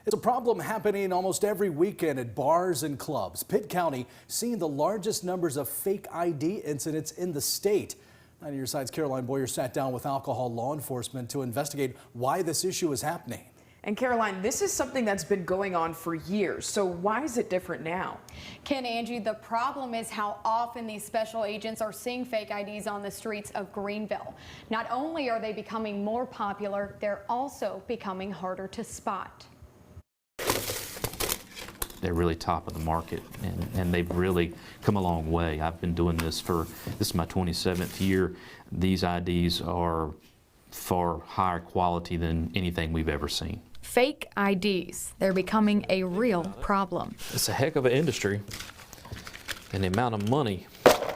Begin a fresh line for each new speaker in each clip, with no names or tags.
It's a problem happening almost every weekend at bars and clubs. Pitt County seeing the largest numbers of fake ID incidents in the state. 9 Your Side's Caroline Boyer sat down with alcohol law enforcement to investigate why this issue is happening.
And Caroline, this is something that's been going on for years, so why is it different now?
Ken, Angie, the problem is how often these special agents are seeing fake IDs on the streets of Greenville. Not only are they becoming more popular, they're also becoming harder to spot.
They're really top of the market, and they've really come a long way. I've been doing this is my 27th year. These IDs are far higher quality than anything we've ever seen.
Fake IDs, they're becoming a real problem.
It's a heck of an industry, and the amount of money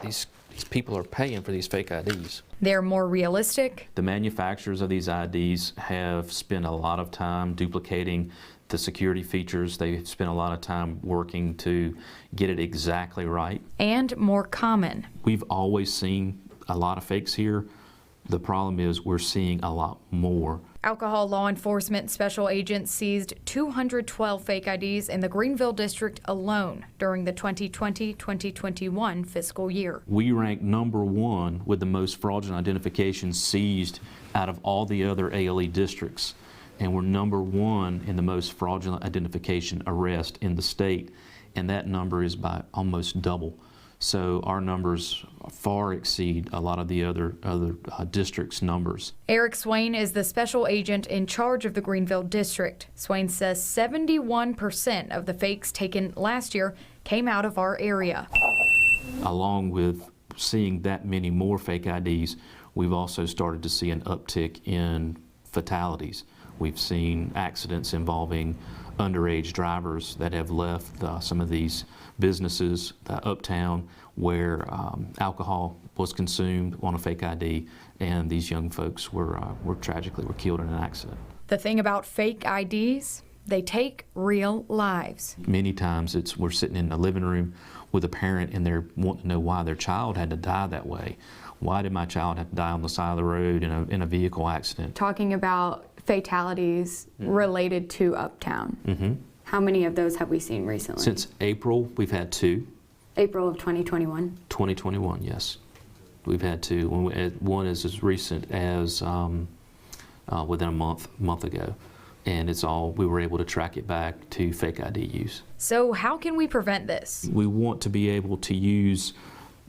these people are paying for these fake IDs.
They're more realistic.
The manufacturers of these IDs have spent a lot of time duplicating the security features. They've spent a lot of time working to get it exactly right.
And more common.
We've always seen a lot of fakes here. The problem is we're seeing a lot more.
Alcohol law enforcement special agents seized 212 fake IDs in the Greenville district alone during the 2020-2021 fiscal year.
We rank #1 with the most fraudulent identifications seized out of all the other ALE districts. And we're #1 in the most fraudulent identification arrest in the state. And that number is by almost double. So our numbers far exceed a lot of the other districts' numbers.
Eric Swain is the special agent in charge of the Greenville district. Swain says 71% of the fakes taken last year came out of our area.
Along with seeing that many more fake IDs, we've also started to see an uptick in fatalities. We've seen accidents involving underage drivers that have left some of these businesses uptown where alcohol was consumed on a fake ID, and these young folks were tragically killed in an accident.
The thing about fake IDs, they take real lives.
Many times we're sitting in a living room with a parent and they're wanting to know why their child had to die that way. Why did my child have to die on the side of the road in a vehicle accident?
Talking about fatalities related to Uptown. How many of those have we seen recently?
Since April, we've had 2.
April of 2021?
2021, yes. We've had 2. One is as recent as within a month ago. And we were able to track it back to fake ID use.
So how can we prevent this?
We want to be able to use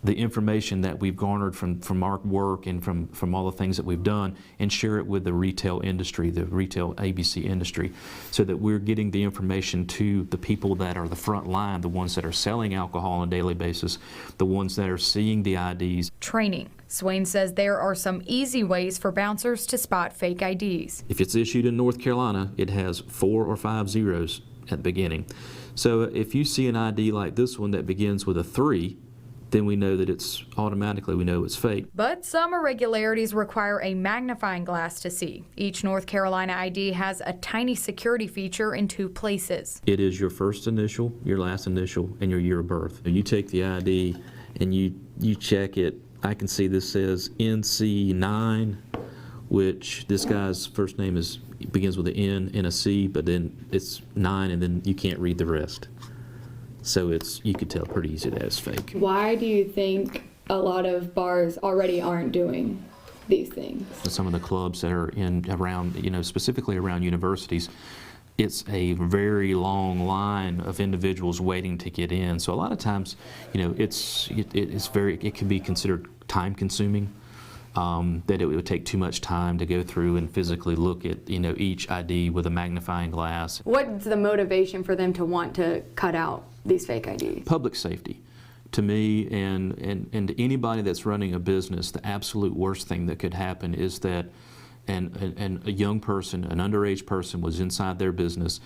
the information that we've garnered from our work and from all the things that we've done and share it with the retail industry, the retail ABC industry, so that we're getting the information to the people that are the front line, the ones that are selling alcohol on a daily basis, the ones that are seeing the IDs.
Training. Swain says there are some easy ways for bouncers to spot fake IDs.
If it's issued in North Carolina, it has 4 or 5 zeros at the beginning. So if you see an ID like this one that begins with a 3, then we know that we know it's fake.
But some irregularities require a magnifying glass to see. Each North Carolina ID has a tiny security feature in 2 places.
It is your first initial, your last initial, and your year of birth. You take the ID and you check it. I can see this says NC9, which this guy's first name begins with an N and a C, but then it's 9 and then you can't read the rest. So you could tell pretty easy that it's fake.
Why do you think a lot of bars already aren't doing these things?
Some of the clubs that are around, specifically around universities, it's a very long line of individuals waiting to get in. So a lot of times, it can be considered time consuming. That it would take too much time to go through and physically look at each ID with a magnifying glass.
What's the motivation for them to want to cut out these fake IDs?
Public safety. To me and to anybody that's running a business, the absolute worst thing that could happen is that a young person, an underage person, was inside their business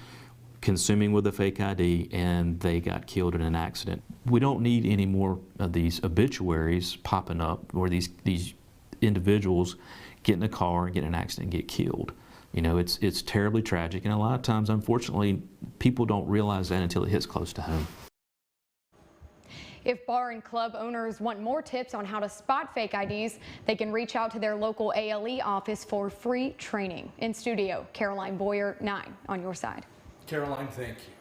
consuming with a fake ID and they got killed in an accident. We don't need any more of these obituaries popping up where these individuals get in a car and get in an accident and get killed. It's terribly tragic, and a lot of times, unfortunately, people don't realize that until it hits close to home.
If bar and club owners want more tips on how to spot fake IDs, they can reach out to their local ALE office for free training. In studio, Caroline Boyer, 9 on your side.
Caroline, thank you.